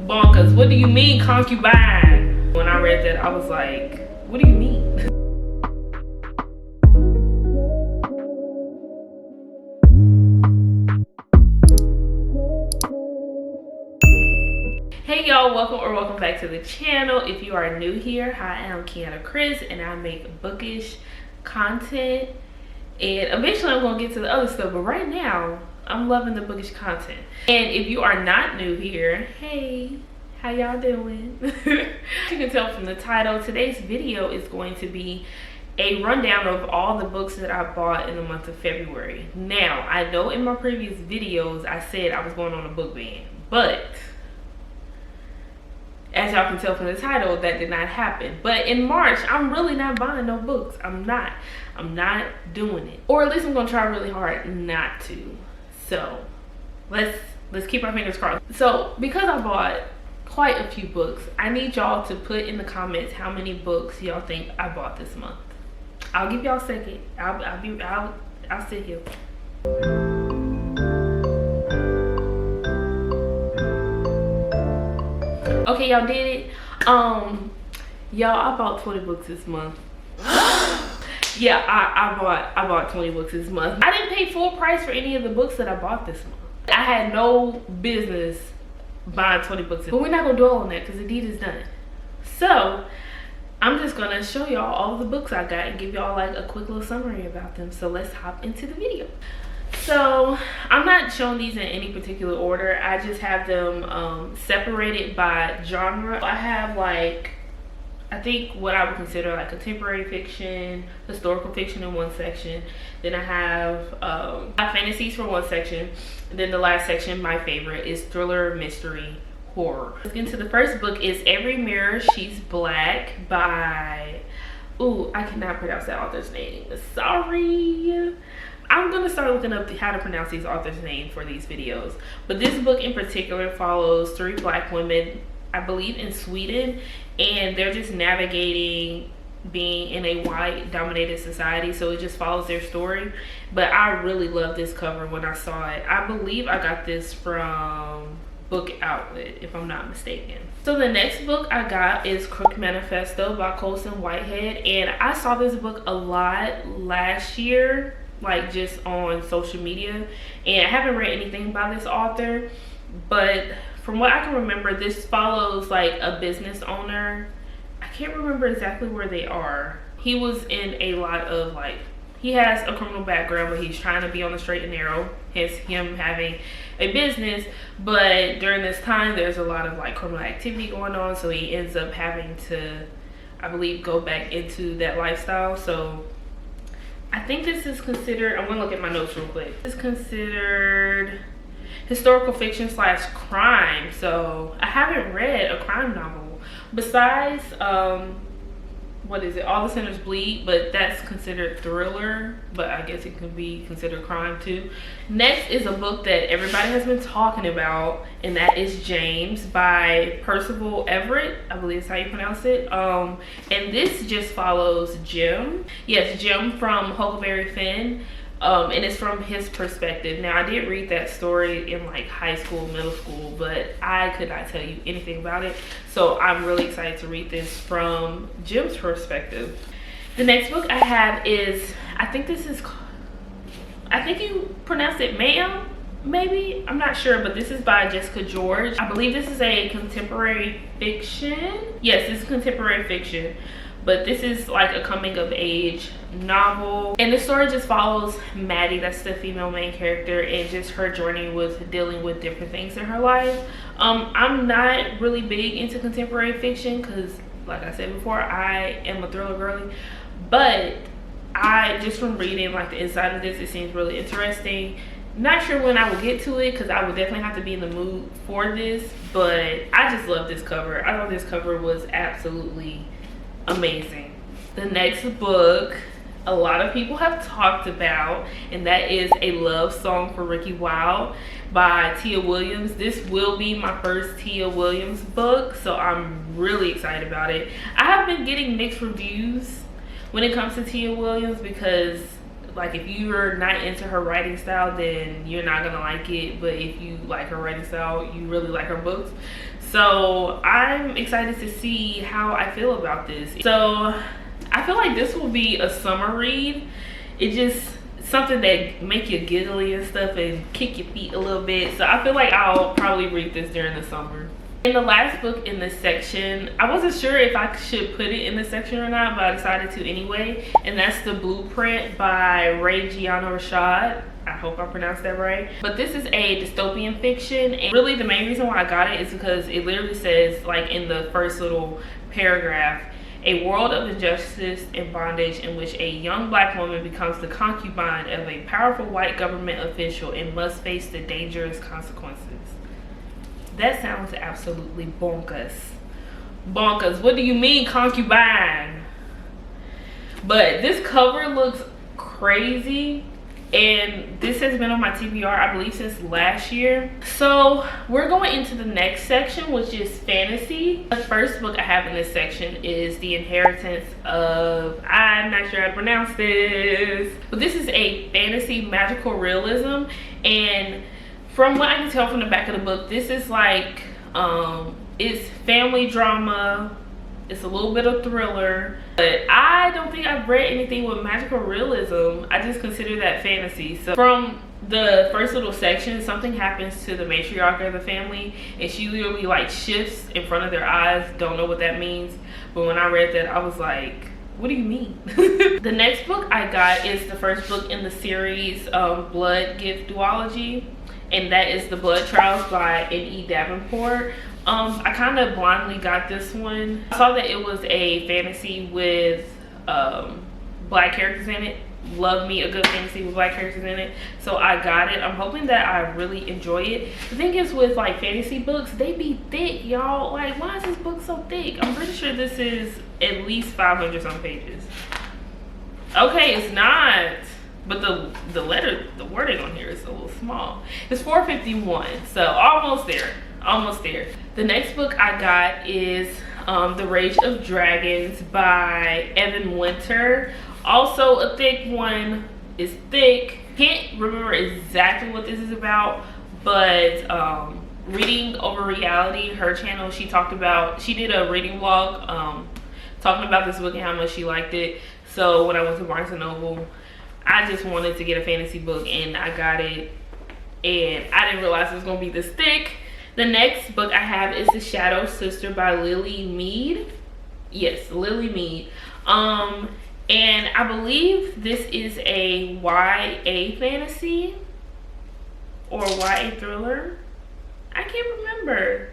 bonkers. What do you mean concubine? When I read that, I was like, what do you mean? Hey y'all, welcome back to the channel. If you are new here, hi, I'm Giana Chris and I make bookish content, and eventually I'm gonna get to the other stuff, but right now I'm loving the bookish content. And if you are not new here, hey, how y'all doing? You can tell from the title, today's video is going to be a rundown of all the books that I bought in the month of February. Now, I know in my previous videos I said I was going on a book ban, but as y'all can tell from the title, that did not happen. But in March, I'm really not buying no books. I'm not doing it. Or at least I'm gonna try really hard not to. So let's keep our fingers crossed. So because I bought quite a few books, I need y'all to put in the comments how many books y'all think I bought this month. I'll give y'all a second. I'll sit here. Okay, y'all did it. Y'all, I bought 20 books this month. Yeah, I bought 20 books this month. I didn't pay full price for any of the books that I bought this month. I had no business buying 20 books, but we're not gonna dwell on that because the deed is done. So I'm just gonna show y'all all of the books I got and give y'all like a quick little summary about them. So let's hop into the video. So I'm not showing these in any particular order. I just have them separated by genre. I have like, I think what I would consider like contemporary fiction, historical fiction in one section. Then I have fantasies for one section. And then the last section, my favorite, is thriller, mystery, horror. Let's get into the first book. Is Every Mirror She's Black by, ooh, I cannot pronounce that author's name. Sorry. I'm gonna start looking up how to pronounce these authors' names for these videos. But this book in particular follows 3 black women, I believe in Sweden, and they're just navigating being in a white dominated society. So it just follows their story. But I really love this cover when I saw it. I believe I got this from Book Outlet, if I'm not mistaken. So the next book I got is Crook Manifesto by Colson, Whitehead, and I saw this book a lot last year, like just on social media, and I haven't read anything by this author, but from what I can remember, this follows like a business owner. I can't remember exactly where they are. He was in a lot of like, he has a criminal background, but he's trying to be on the straight and narrow, hence him having a business. But during this time, there's a lot of like criminal activity going on, so he ends up having to, I believe, go back into that lifestyle. So I think this is considered, I'm gonna look at my notes real quick. This is considered historical fiction / crime. So I haven't read a crime novel besides what is it, All the Sinners Bleed, but that's considered thriller, but I guess it can be considered crime too. Next is a book that everybody has been talking about, and that is James by Percival Everett, I believe is how you pronounce it. And this just follows Jim. Yes, Jim from Huckleberry Finn. And it's from his perspective. Now, I did read that story in like high school, middle school, but I could not tell you anything about it. So I'm really excited to read this from Jim's perspective. The next book I have is, I think you pronounce it Maame, maybe? I'm not sure, but this is by Jessica George. I believe this is a contemporary fiction. Yes, this is contemporary fiction. But this is like a coming of age novel, and the story just follows Maddie, that's the female main character, and just her journey with dealing with different things in her life. I'm not really big into contemporary fiction because, like I said before, I am a thriller girly, but I just from reading like the inside of this, it seems really interesting. Not sure when I will get to it because I would definitely have to be in the mood for this, but I just love this cover. I thought this cover was absolutely amazing. The next book a lot of people have talked about, and that is A Love Song for Ricki Wilde by Tia Williams. This will be my first Tia Williams book, so I'm really excited about it. I have been getting mixed reviews when it comes to Tia Williams because, like, if you're not into her writing style, then you're not gonna like it, but if you like her writing style, you really like her books. So I'm excited to see how I feel about this. So I feel like this will be a summer read. It just something that make you giggly and stuff and kick your feet a little bit. So I feel like I'll probably read this during the summer. In the last book in this section, I wasn't sure if I should put it in this section or not, but I decided to anyway. And that's The Blueprint by Giana Rashad. I hope I pronounced that right. But this is a dystopian fiction, and really the main reason why I got it is because it literally says, like in the first little paragraph, a world of injustice and bondage in which a young black woman becomes the concubine of a powerful white government official and must face the dangerous consequences. That sounds absolutely bonkers. Bonkers. What do you mean, concubine? But this cover looks crazy. And this has been on my TBR, I believe, since last year. So we're going into the next section, which is fantasy. The first book I have in this section is The Inheritance of, I'm not sure how to pronounce this, but this is a fantasy magical realism. And from what I can tell from the back of the book, this is like, it's family drama. It's a little bit of thriller, but I don't think I've read anything with magical realism. I just consider that fantasy. So from the first little section, something happens to the matriarch of the family, and she literally like shifts in front of their eyes. Don't know what that means, but when I read that, I was like, what do you mean? The next book I got is the first book in the series Blood Gift Duology, and that is The Blood Trials by N.E. Davenport. I kind of blindly got this one. I saw that it was a fantasy with black characters in it. Love me a good fantasy with black characters in it, so I got it. I'm hoping that I really enjoy it. The thing is with like fantasy books, they be thick, y'all. Like, why is this book so thick? I'm pretty sure this is at least 500 some pages. Okay, it's not, but the wording on here is a little small. It's 451, so almost there. Almost there. The next book I got is The Rage of Dragons by Evan Winter. Also a thick one. It's thick. Can't remember exactly what this is about, but Reading Over Reality, her channel, she did a reading vlog talking about this book and how much she liked it. So when I went to Barnes & Noble, I just wanted to get a fantasy book and I got it, and I didn't realize it was gonna be this thick. The next book I have is The Shadow Sister by Lily Mead. Yes, Lily Mead. And I believe this is a YA fantasy or YA thriller. I can't remember.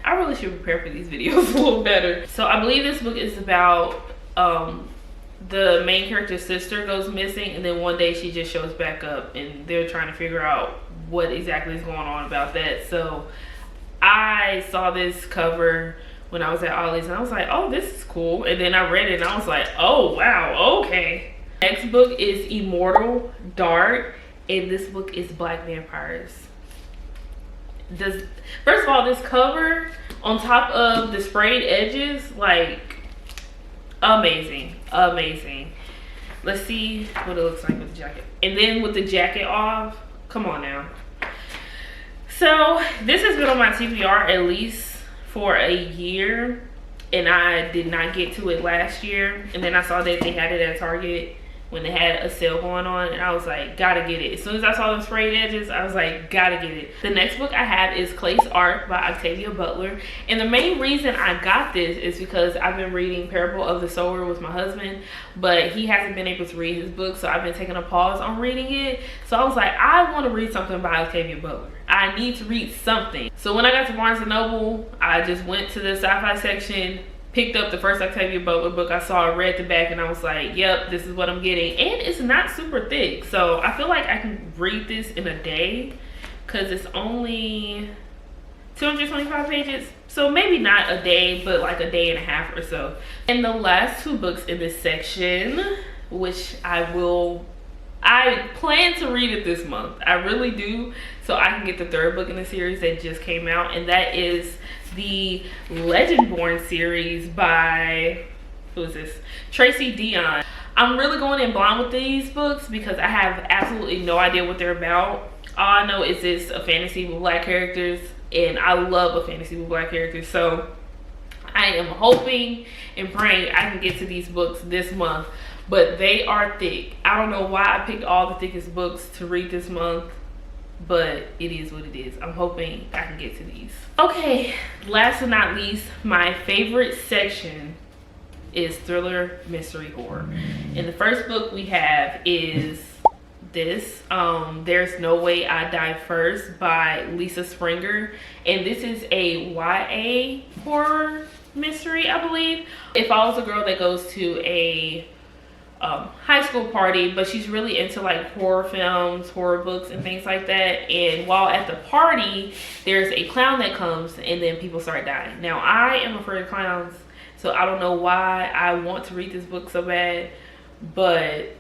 I really should prepare for these videos a little better. So I believe this book is about the main character's sister goes missing, and then one day she just shows back up and they're trying to figure out what exactly is going on about that. So I saw this cover when I was at Ollie's and I was like, oh, this is cool. And then I read it and I was like, oh, wow, okay. Next book is Immortal Dark, and this book is Black Vampires. First of all, this cover on top of the sprayed edges, like, amazing, amazing. Let's see what it looks like with the jacket. And then with the jacket off, come on now. So this has been on my TBR at least for a year, and I did not get to it last year. And then I saw that they had it at Target when they had a sale going on, and I was like, gotta get it. As soon as I saw the sprayed edges, I was like, gotta get it. The next book I have is Clay's Ark by Octavia Butler, and the main reason I got this is because I've been reading Percival of the Sower with my husband, but he hasn't been able to read his book, so I've been taking a pause on reading it. So I was like, I want to read something by Octavia Butler. I need to read something. So when I got to Barnes & Noble, I just went to the sci-fi section, picked up the first Octavia Butler book I saw, read the back, and I was like, yep, this is what I'm getting. And it's not super thick, so I feel like I can read this in a day because it's only 225 pages. So maybe not a day, but like a day and a half or so. And the last two books in this section, which I plan to read it this month. I really do, so I can get the third book in the series that just came out, and that is the Legendborn series by, who is this? Tracy Dion. I'm really going in blind with these books because I have absolutely no idea what they're about. All I know is it's a fantasy with black characters, and I love a fantasy with black characters. So I am hoping and praying I can get to these books this month, but they are thick. I don't know why I picked all the thickest books to read this month, but it is what it is. I'm hoping I can get to these. Okay, last but not least, my favorite section is thriller, mystery, horror. And the first book we have is this, There's No Way I Die First by Lisa Springer. And this is a YA horror mystery, I believe. It follows a girl that goes to a high school party, but she's really into like horror films, horror books, and things like that. And while at the party, there's a clown that comes, and then people start dying. Now, I am afraid of clowns, so I don't know why I want to read this book so bad, but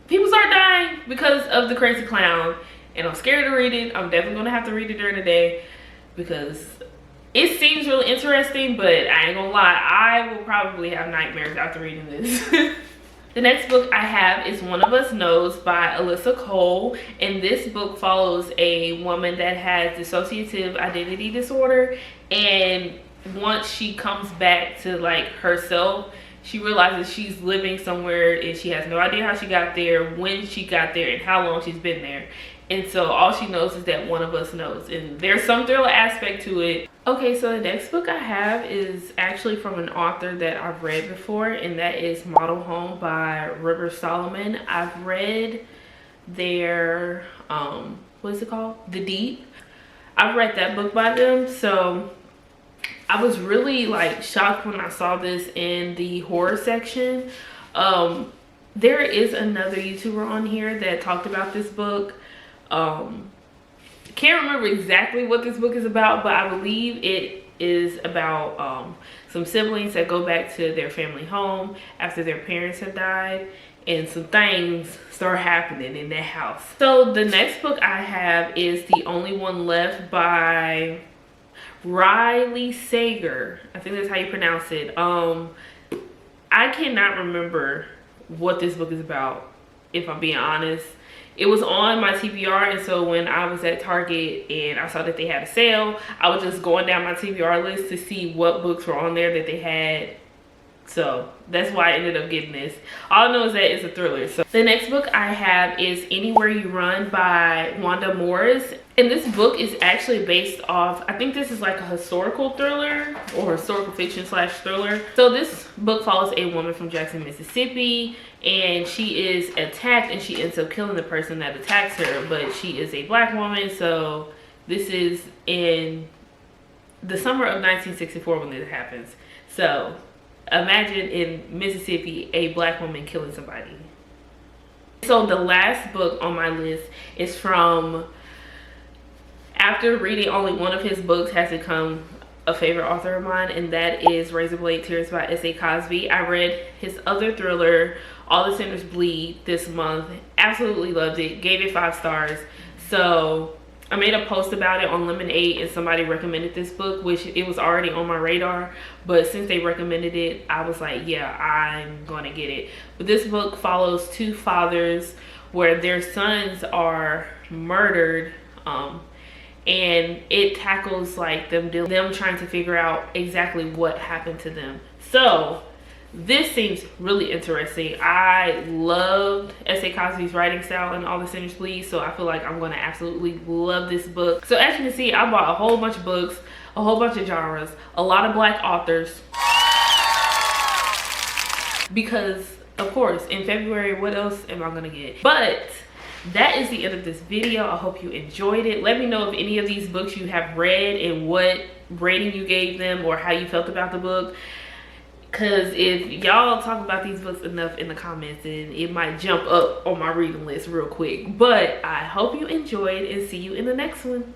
people start dying because of the crazy clown, and I'm scared to read it. I'm definitely gonna have to read it during the day because it seems really interesting, but I ain't gonna lie, I will probably have nightmares after reading this. The next book I have is One of Us Knows by Alyssa Cole, and this book follows a woman that has dissociative identity disorder, and once she comes back to like herself, she realizes she's living somewhere and she has no idea how she got there, when she got there, and how long she's been there. And so all she knows is that one of us knows, and there's some thriller aspect to it. Okay, so the next book I have is actually from an author that I've read before, and that is Model Home by River Solomon. I've read their what is it called, The Deep. I've read that book by them, so I was really like shocked when I saw this in the horror section. There is another YouTuber on here that talked about this book. Can't remember exactly what this book is about, but I believe it is about some siblings that go back to their family home after their parents have died, and some things start happening in that house. So the next book I have is The Only One Left by Riley Sager. I think that's how you pronounce it. I cannot remember what this book is about, if I'm being honest. It was on my TBR, and so when I was at Target and I saw that they had a sale, I was just going down my TBR list to see what books were on there that they had. So that's why I ended up getting this. All I know is that it's a thriller. So the next book I have is Anywhere You Run by Wanda Morris. And this book is actually based off, I think this is like a historical thriller or historical fiction slash thriller. So this book follows a woman from Jackson, Mississippi, and she is attacked and she ends up killing the person that attacks her, but she is a black woman. So this is in the summer of 1964 when this happens. So imagine in Mississippi a black woman killing somebody. So the last book on my list is from, after reading only one of his books, has become a favorite author of mine, and that is Razorblade Tears by S.A. Cosby. I read his other thriller, All the Sinners Bleed, this month. Absolutely loved it. Gave it 5 stars. So I made a post about it on Lemonade, and somebody recommended this book, which it was already on my radar, but since they recommended it, I was like, yeah, I'm gonna get it. But this book follows 2 fathers where their sons are murdered, and it tackles like them trying to figure out exactly what happened to them. So this seems really interesting. I loved S.A. Cosby's writing style and All the Sinners Bleed, so I feel like I'm going to absolutely love this book. So as you can see, I bought a whole bunch of books, a whole bunch of genres, a lot of black authors, because of course in February, what else am I going to get? But that is the end of this video. I hope you enjoyed it. Let me know if any of these books you have read and what rating you gave them or how you felt about the book. Because if y'all talk about these books enough in the comments, then it might jump up on my reading list real quick. But I hope you enjoyed, and see you in the next one.